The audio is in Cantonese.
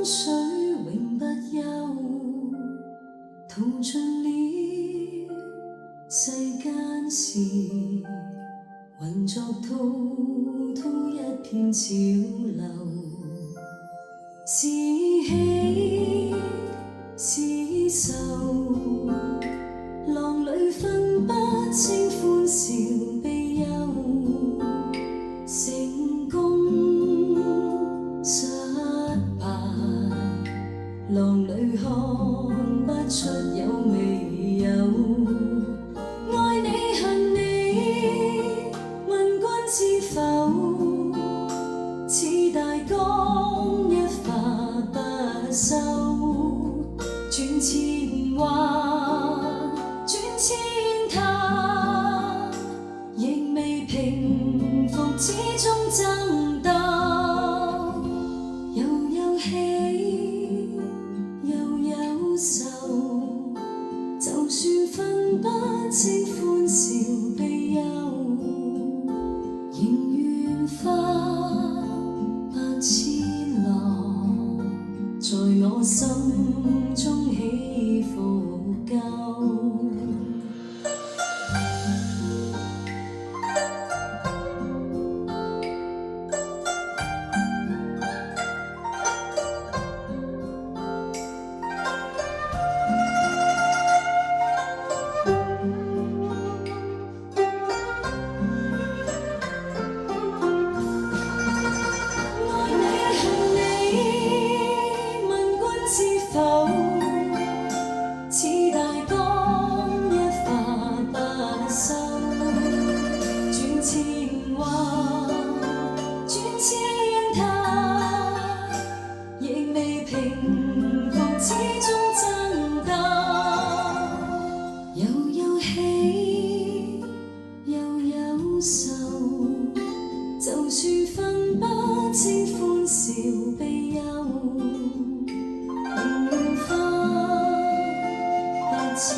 水永不休，淘盡了世間事，混作滔滔一片潮流，是喜是愁，浪裏分不清歡笑悲憂，成功失敗，浪裏看不出有未有，愛你恨你問君知否，似大江一發不收，轉千彎轉千塔，亦未平復，始終爭鬥，又有喜又有愁，就算分不清歡笑悲憂，仍願花百千浪，在我心中起伏夠。似大江一發不收，轉千彎轉千塔，亦未平復，始終爭鬥，又有喜又有愁，就算分不清歡笑悲憂，仍願花千